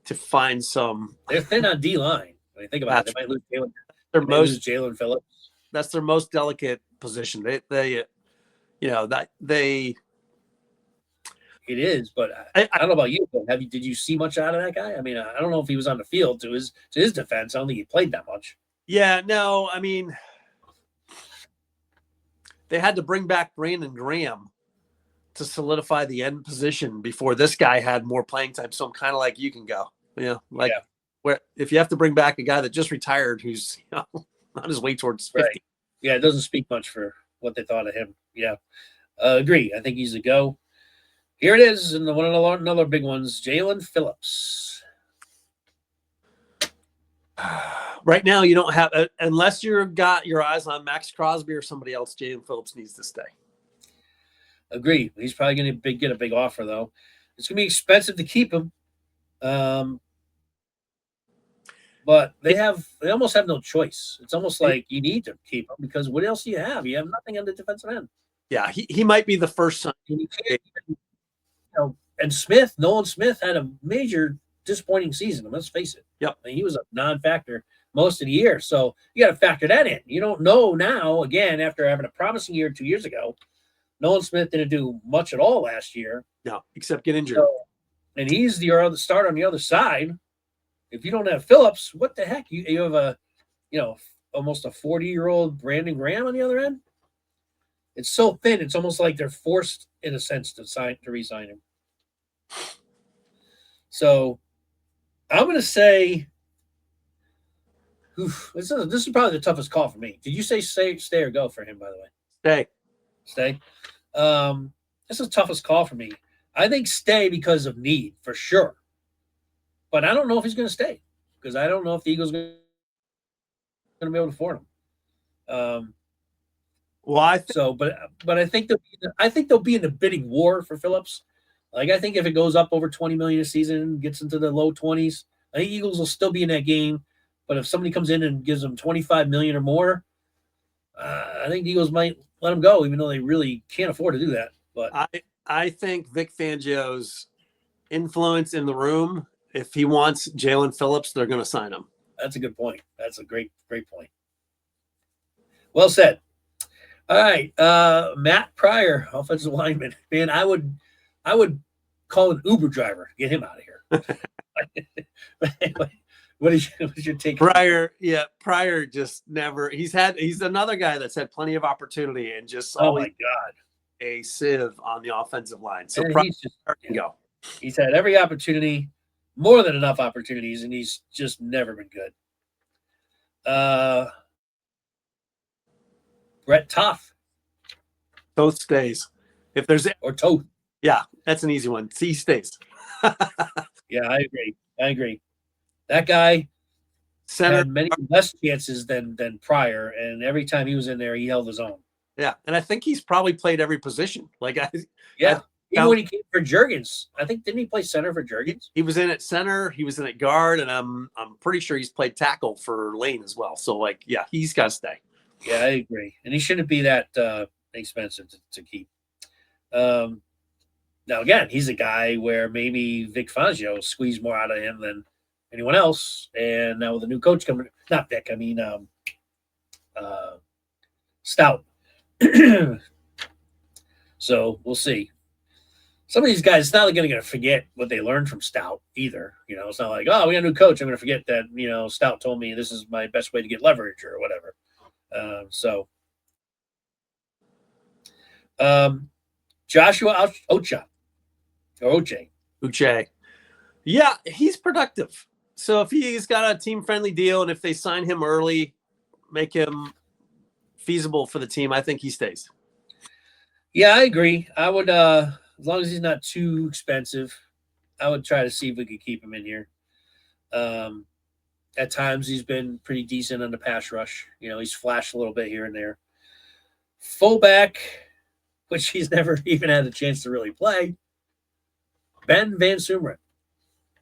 to find some. They're thin on D line. When you think about it, they might lose Jalen. Jalen Phillips. That's their most delicate position. It is, but I don't know about you. But did you see much out of that guy? I mean, I don't know if he was on the field. To his defense, I don't think he played that much. Yeah, no. I mean, they had to bring back Brandon Graham to solidify the end position before this guy had more playing time. So I'm kind of like, you can go. Where if you have to bring back a guy that just retired who's on his way towards 50. Right. Yeah, it doesn't speak much for what they thought of him. Yeah, agree. I think he's a go. Here it is, and one of another big ones, Jalen Phillips. Right now, you don't have unless you've got your eyes on Max Crosby or somebody else. Jalen Phillips needs to stay. Agree. He's probably going to get a big offer though. It's going to be expensive to keep him. But they almost have no choice. It's almost like you need to keep him because what else do you have? You have nothing on the defensive end. Yeah, he might be the first son. And Nolan Smith had a major disappointing season. Let's face it. Yep. I mean, he was a non-factor most of the year. So you got to factor that in. You don't know now, again, after having a promising year 2 years ago, Nolan Smith didn't do much at all last year. No, except get injured. So, and he's the other start on the other side. If you don't have Phillips, what the heck? You have almost a 40-year-old Brandon Graham on the other end. It's so thin. It's almost like they're forced, in a sense, to re-sign him. So I'm going to say, this is probably the toughest call for me. Did you say stay or go for him, by the way? Stay. This is the toughest call for me. I think stay because of need, for sure. But I don't know if he's going to stay because I don't know if the Eagles are going to be able to afford him. But I think they'll be in the bidding war for Phillips. Like I think if it goes up over 20 million a season, gets into the low 20s, I think Eagles will still be in that game. But if somebody comes in and gives them 25 million or more, I think the Eagles might let them go, even though they really can't afford to do that. But I think Vic Fangio's influence in the room, if he wants Jalen Phillips, they're going to sign him. that's a good point. That's a great point. Well said. All right, Matt Pryor, offensive lineman. Man, I would call an Uber driver to get him out of here. What's your take? Pryor just never. He's another guy that's had plenty of opportunity and just Oh my God, a sieve on the offensive line. So he's just go. He's had every opportunity, more than enough opportunities, and he's just never been good. Brett Toth. Toth stays. If there's or Toth. Yeah, that's an easy one. He stays. Yeah, I agree. That guy had many less chances than Pryor, and every time he was in there, he held his own. Yeah, and I think he's probably played every position. Even when he came for Juergens, I think didn't he play center for Juergens? He was in at center, he was in at guard, and I'm pretty sure he's played tackle for Lane as well. So he's got to stay. Yeah, I agree, and he shouldn't be that expensive to keep. Now again, he's a guy where maybe Vic Fangio squeezed more out of him than anyone else, and now with a new coach coming, not Vic, I mean Stout. So we'll see. Some of these guys, it's not like going to forget what they learned from Stout either. It's not like, oh, we got a new coach, I'm going to forget that Stout told me this is my best way to get leverage or whatever. Joshua Uche. Yeah, he's productive. So if he's got a team-friendly deal and if they sign him early, make him feasible for the team, I think he stays. Yeah, I agree. I would, as long as he's not too expensive, I would try to see if we could keep him in here. At times he's been pretty decent on the pass rush. He's flashed a little bit here and there. Fullback, which he's never even had a chance to really play, Ben Van Sumeren.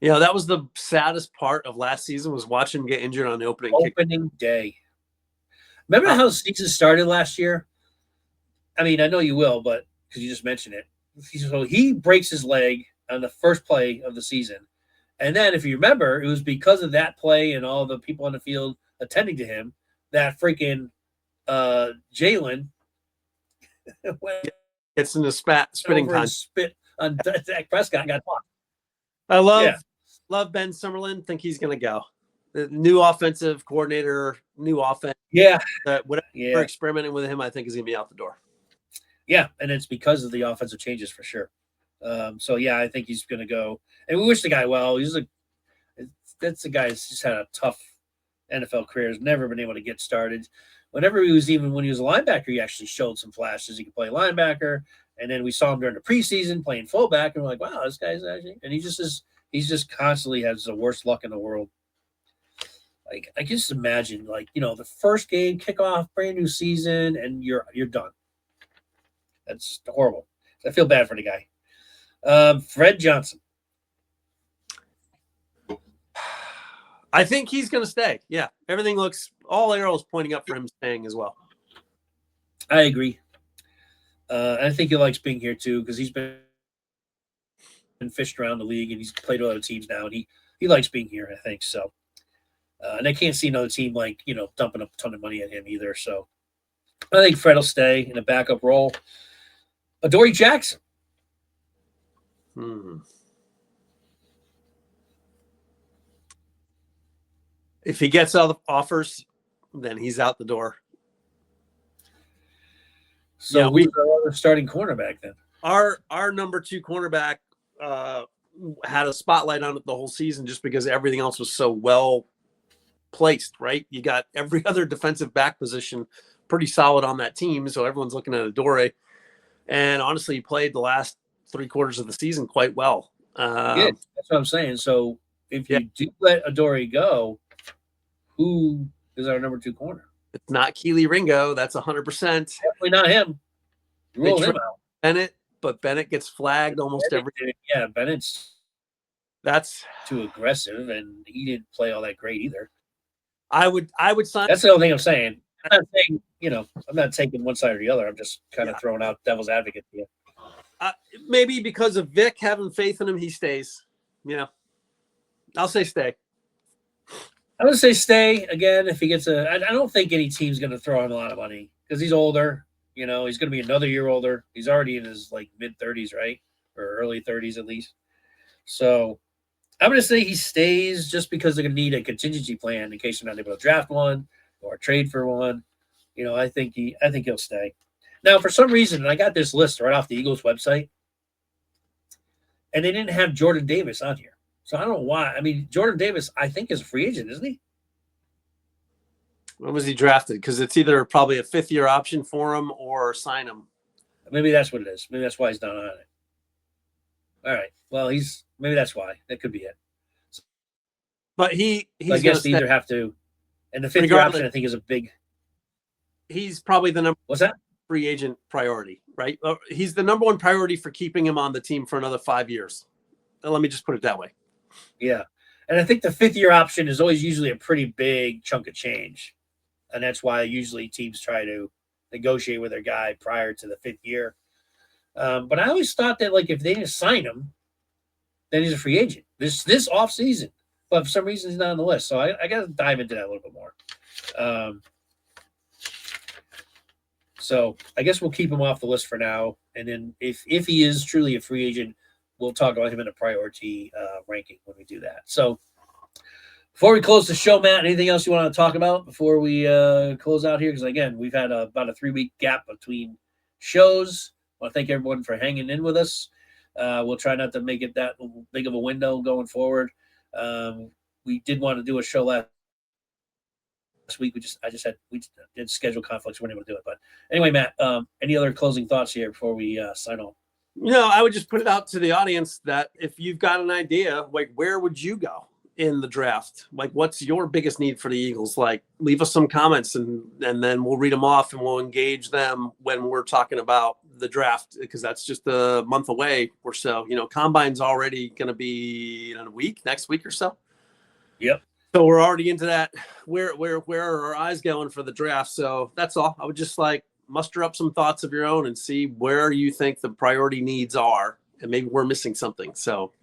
That was the saddest part of last season was watching him get injured on the opening day. Remember how the season started last year? I mean, I know you will, but because you just mentioned it. So he breaks his leg on the first play of the season. And then if you remember, it was because of that play and all the people on the field attending to him that freaking Jalen gets in the spitting contest. Spit on Dak Prescott got caught. I love Ben Summerlin. Think he's going to go. The new offensive coordinator, new offense. Yeah. Whatever experimenting with him, I think is going to be out the door. Yeah, and it's because of the offensive changes for sure. I think he's going to go. And we wish the guy well. That's the guy who's just had a tough NFL career. Has never been able to get started. When he was a linebacker, he actually showed some flashes. He could play linebacker, and then we saw him during the preseason playing fullback, and we're like, wow, this guy's actually. And he's just constantly has the worst luck in the world. Like I can just imagine, the first game kickoff, brand new season, and you're done. That's horrible. I feel bad for the guy. Fred Johnson. I think he's going to stay. Yeah, all arrows pointing up for him staying as well. I agree. I think he likes being here too because he's been fished around the league and he's played with other teams now, and he likes being here. I think so. And I can't see another team dumping a ton of money at him either. So I think Fred will stay in a backup role. Adoree Jackson. If he gets all the offers, then he's out the door. So who's our other starting cornerback then? Our number 2 cornerback had a spotlight on it the whole season just because everything else was so well placed, right? You got every other defensive back position pretty solid on that team, so everyone's looking at Adoree. And honestly, he played the last 3 quarters of the season quite well. That's what I'm saying. So if you do let Adoree go, who is our number 2 corner? It's not Keely Ringo. That's 100%. Definitely not him. Rule him out. Bennett but Bennett gets flagged almost every. Yeah, Bennett's That's too aggressive, and he didn't play all that great either. I would sign. That's the only thing I'm saying. I'm not saying, I'm not taking one side or the other. I'm just kind of throwing out devil's advocate here. Maybe because of Vic having faith in him, he stays. I'll say stay. I'm going to say stay again if he gets I don't think any team's going to throw him a lot of money because he's older. He's going to be another year older. He's already in his mid-30s, right? Or early 30s at least. So I'm going to say he stays just because they're going to need a contingency plan in case they're not able to draft one or trade for one. I think he'll stay. Now, for some reason, and I got this list right off the Eagles website, and they didn't have Jordan Davis on here. So I don't know why. I mean, Jordan Davis, I think, is a free agent, isn't he? When was he drafted? Because it's either probably a fifth-year option for him or sign him. Maybe that's what it is. Maybe that's why he's not on it. All right. Well, maybe that's why. That could be it. But he's I guess they either have to, and the fifth-year option, I think, is a big. He's probably the number. What's that? Free agent priority, right? He's the number one priority for keeping him on the team for another 5 years. Let me just put it that way. Yeah. And I think the fifth-year option is always usually a pretty big chunk of change. And that's why usually teams try to negotiate with their guy prior to the fifth year. But I always thought that, if they didn't sign him, then he's a free agent this offseason. But for some reason, he's not on the list. So I got to dive into that a little bit more. So I guess we'll keep him off the list for now. And then if he is truly a free agent, we'll talk about him in a priority ranking when we do that. So before we close the show, Matt, anything else you want to talk about before we close out here? Because, again, we've had about a 3-week gap between shows. I want to thank everyone for hanging in with us. We'll try not to make it that big of a window going forward. We did want to do a show last week. We did schedule conflicts. We weren't able to do it. But anyway, Matt, any other closing thoughts here before we sign off? I would just put it out to the audience that if you've got an idea, where would you go in the draft? What's your biggest need for the Eagles? Leave us some comments and then we'll read them off and we'll engage them when we're talking about the draft, because that's just a month away or so. Combine's already going to be in a week, next week or so. Yep. So we're already into that. Where are our eyes going for the draft? So that's all. I would just muster up some thoughts of your own and see where you think the priority needs are, and maybe we're missing something. So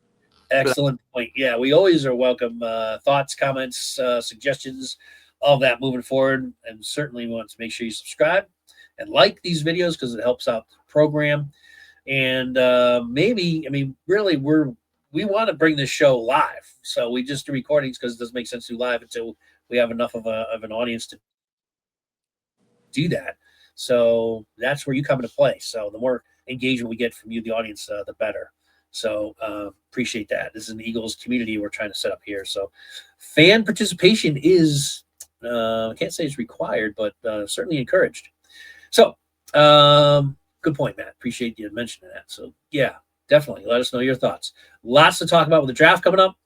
excellent point. Yeah, we always are welcome thoughts, comments, suggestions, all that moving forward. And certainly want to make sure you subscribe and like these videos because it helps out the program. And really, we want to bring this show live. So we just do recordings because it doesn't make sense to do live until we have enough of an audience to do that. So that's where you come into play. So the more engagement we get from you, the audience, the better. So appreciate that. This is an Eagles community we're trying to set up here. So fan participation is, I can't say it's required, but certainly encouraged. So good point, Matt. Appreciate you mentioning that. So yeah, definitely let us know your thoughts. Lots to talk about with the draft coming up.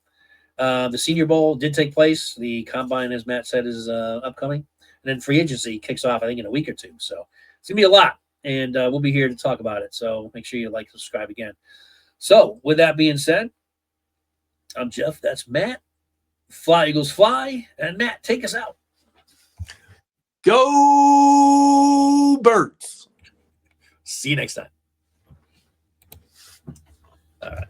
The Senior Bowl did take place. The Combine, as Matt said, is upcoming. And then free agency kicks off, I think, in a week or two. So it's going to be a lot, and we'll be here to talk about it. So make sure you like, subscribe again. So with that being said, I'm Geoff. That's Matt. Fly, Eagles, fly. And Matt, take us out. Go Birds. See you next time. All right.